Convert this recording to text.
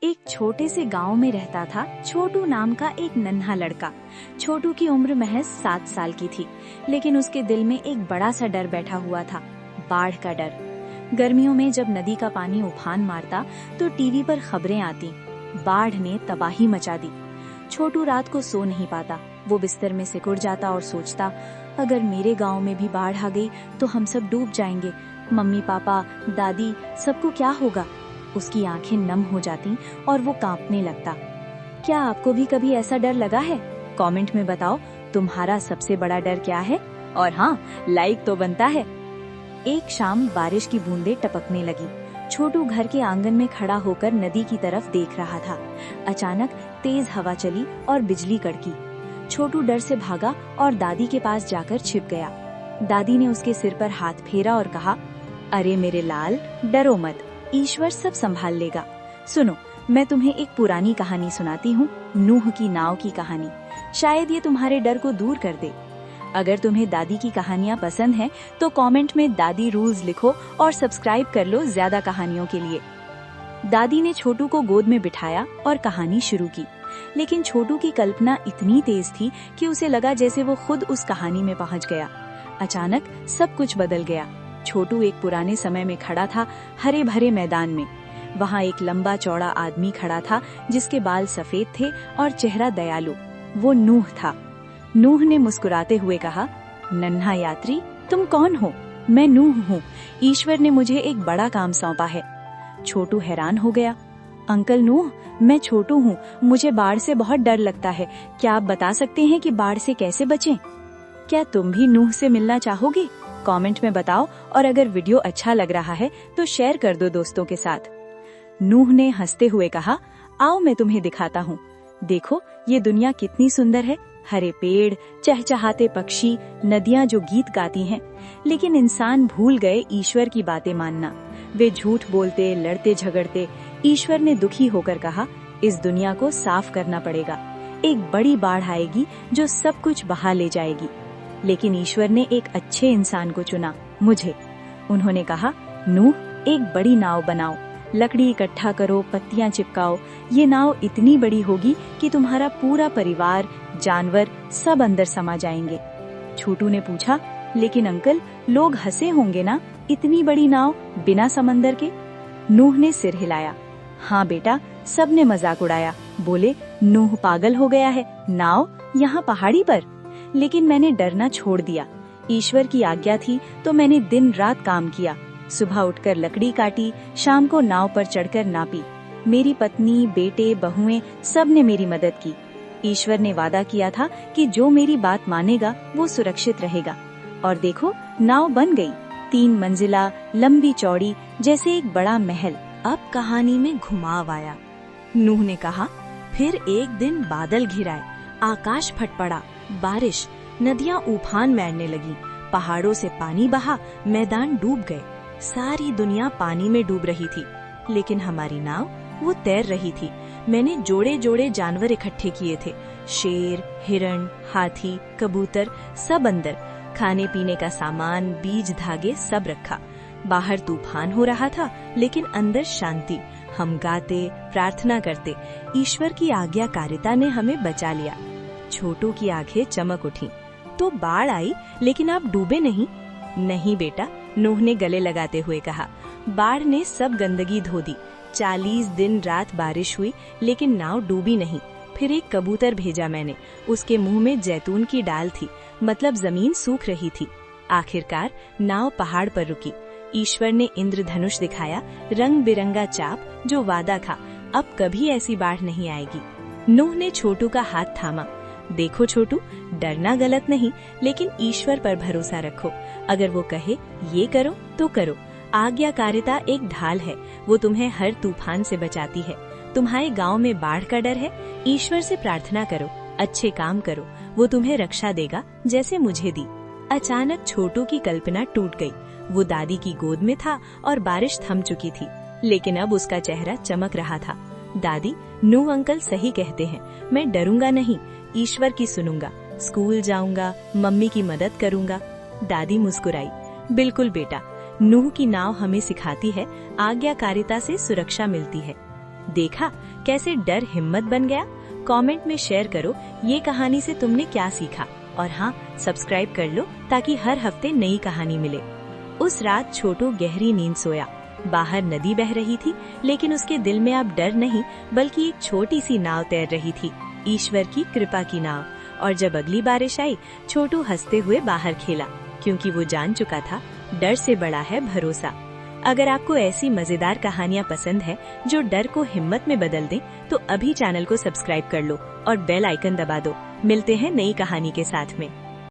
एक छोटे से गांव में रहता था छोटू नाम का एक नन्हा लड़का। छोटू की उम्र महज 7 साल की थी, लेकिन उसके दिल में एक बड़ा सा डर बैठा हुआ था, बाढ़ का डर। गर्मियों में जब नदी का पानी उफान मारता तो टीवी पर खबरें आती, बाढ़ ने तबाही मचा दी। छोटू रात को सो नहीं पाता, वो बिस्तर में सिकुड़ जाता और सोचता, अगर मेरे गांव में भी बाढ़ आ गई तो हम सब डूब जाएंगे, मम्मी पापा दादी सबको क्या होगा। उसकी आंखें नम हो जाती और वो कांपने लगता। क्या आपको भी कभी ऐसा डर लगा है? कमेंट में बताओ तुम्हारा सबसे बड़ा डर क्या है, और हाँ, लाइक तो बनता है। एक शाम बारिश की बूंदें टपकने लगी। छोटू घर के आंगन में खड़ा होकर नदी की तरफ देख रहा था। अचानक तेज हवा चली और बिजली कड़की। छोटू डर से भागा और दादी के पास जाकर छिप गया। दादी ने उसके सिर पर हाथ फेरा और कहा, अरे मेरे लाल, डरो मत, ईश्वर सब संभाल लेगा। सुनो, मैं तुम्हें एक पुरानी कहानी सुनाती हूँ, नूह की नाव की कहानी। शायद ये तुम्हारे डर को दूर कर दे। अगर तुम्हें दादी की कहानियाँ पसंद हैं, तो कमेंट में दादी रूल्स लिखो और सब्सक्राइब कर लो ज्यादा कहानियों के लिए। दादी ने छोटू को गोद में बिठाया और कहानी शुरू की, लेकिन छोटू की कल्पना इतनी तेज थी कि उसे लगा जैसे वो खुद उस कहानी में पहुंच गया। अचानक सब कुछ बदल गया। छोटू एक पुराने समय में खड़ा था, हरे भरे मैदान में। वहाँ एक लंबा चौड़ा आदमी खड़ा था जिसके बाल सफेद थे और चेहरा दयालु। वो नूह था। नूह ने मुस्कुराते हुए कहा, नन्हा यात्री, तुम कौन हो? मैं नूह हूँ। ईश्वर ने मुझे एक बड़ा काम सौंपा है। छोटू हैरान हो गया। अंकल नूह, मैं छोटू हूँ, मुझे बाढ़ से बहुत डर लगता है। क्या आप बता सकते हैं कि बाढ़ से कैसे बचें? क्या तुम भी नूह से मिलना चाहोगे? कमेंट में बताओ, और अगर वीडियो अच्छा लग रहा है तो शेयर कर दो दोस्तों के साथ। नूह ने हंसते हुए कहा, आओ मैं तुम्हें दिखाता हूँ। देखो ये दुनिया कितनी सुंदर है, हरे पेड़, चहचहाते पक्षी, नदियाँ जो गीत गाती हैं। लेकिन इंसान भूल गए ईश्वर की बातें मानना। वे झूठ बोलते, लड़ते झगड़ते। ईश्वर ने दुखी होकर कहा, इस दुनिया को साफ करना पड़ेगा। एक बड़ी बाढ़ आएगी जो सब कुछ बहा ले जाएगी। लेकिन ईश्वर ने एक अच्छे इंसान को चुना, मुझे। उन्होंने कहा, नूह, एक बड़ी नाव बनाओ, लकड़ी इकट्ठा करो, पत्तियां चिपकाओ। ये नाव इतनी बड़ी होगी कि तुम्हारा पूरा परिवार, जानवर सब अंदर समा जाएंगे। छोटू ने पूछा, लेकिन अंकल, लोग हंसे होंगे ना, इतनी बड़ी नाव बिना समंदर के? नूह ने सिर हिलाया। हाँ बेटा, सबने मजाक उड़ाया। बोले, नूह पागल हो गया है, नाव यहाँ पहाड़ी पर। लेकिन मैंने डरना छोड़ दिया। ईश्वर की आज्ञा थी तो मैंने दिन रात काम किया। सुबह उठकर लकड़ी काटी, शाम को नाव पर चढ़कर नापी। मेरी पत्नी, बेटे, बहुएं सब ने मेरी मदद की। ईश्वर ने वादा किया था कि जो मेरी बात मानेगा वो सुरक्षित रहेगा। और देखो, नाव बन गई, 3 मंजिला, लंबी चौड़ी, जैसे एक बड़ा महल। अब कहानी में घुमाव आया। नूह ने कहा, फिर एक दिन बादल घिर आए, आकाश फट पड़ा, बारिश, नदियाँ उफान मारने लगी, पहाड़ों से पानी बहा, मैदान डूब गए। सारी दुनिया पानी में डूब रही थी, लेकिन हमारी नाव वो तैर रही थी। मैंने जोड़े जोड़े जानवर इकट्ठे किए थे, शेर, हिरण, हाथी, कबूतर, सब अंदर। खाने पीने का सामान, बीज, धागे सब रखा। बाहर तूफान हो रहा था, लेकिन अंदर शांति। हम गाते, प्रार्थना करते। ईश्वर की आज्ञाकारिता ने हमें बचा लिया। छोटू की आंखें चमक उठी। तो बाढ़ आई, लेकिन आप डूबे नहीं? नहीं बेटा, नूह ने गले लगाते हुए कहा, बाढ़ ने सब गंदगी धो दी। 40 दिन रात बारिश हुई, लेकिन नाव डूबी नहीं। फिर एक कबूतर भेजा मैंने, उसके मुंह में जैतून की डाल थी, मतलब जमीन सूख रही थी। आखिरकार नाव पहाड़ पर रुकी। ईश्वर ने इंद्रधनुष दिखाया, रंग बिरंगा चाप, जो वादा था, अब कभी ऐसी बाढ़ नहीं आएगी। नूह ने छोटू का हाथ थामा। देखो छोटू, डरना गलत नहीं, लेकिन ईश्वर पर भरोसा रखो। अगर वो कहे ये करो तो करो। आज्ञाकारिता एक ढाल है, वो तुम्हें हर तूफान से बचाती है। तुम्हारे गांव में बाढ़ का डर है, ईश्वर से प्रार्थना करो, अच्छे काम करो, वो तुम्हें रक्षा देगा, जैसे मुझे दी। अचानक छोटू की कल्पना टूट गई। वो दादी की गोद में था और बारिश थम चुकी थी, लेकिन अब उसका चेहरा चमक रहा था। दादी, नूह अंकल सही कहते हैं, मैं डरूंगा नहीं, ईश्वर की सुनूंगा, स्कूल जाऊंगा, मम्मी की मदद करूंगा। दादी मुस्कुराई। बिल्कुल बेटा, नूह की नाव हमें सिखाती है, आज्ञाकारिता से सुरक्षा मिलती है। देखा कैसे डर हिम्मत बन गया? कमेंट में शेयर करो ये कहानी से तुमने क्या सीखा। और हाँ, सब्सक्राइब कर लो ताकि हर हफ्ते नई कहानी मिले। उस रात छोटू गहरी नींद सोया। बाहर नदी बह रही थी, लेकिन उसके दिल में अब डर नहीं बल्कि एक छोटी सी नाव तैर रही थी, ईश्वर की कृपा की नाव। और जब अगली बारिश आई, छोटू हंसते हुए बाहर खेला, क्योंकि वो जान चुका था डर से बड़ा है भरोसा। अगर आपको ऐसी मजेदार कहानियाँ पसंद है जो डर को हिम्मत में बदल दें, तो अभी चैनल को सब्सक्राइब कर लो और बेल आइकन दबा दो। मिलते हैं नई कहानी के साथ में।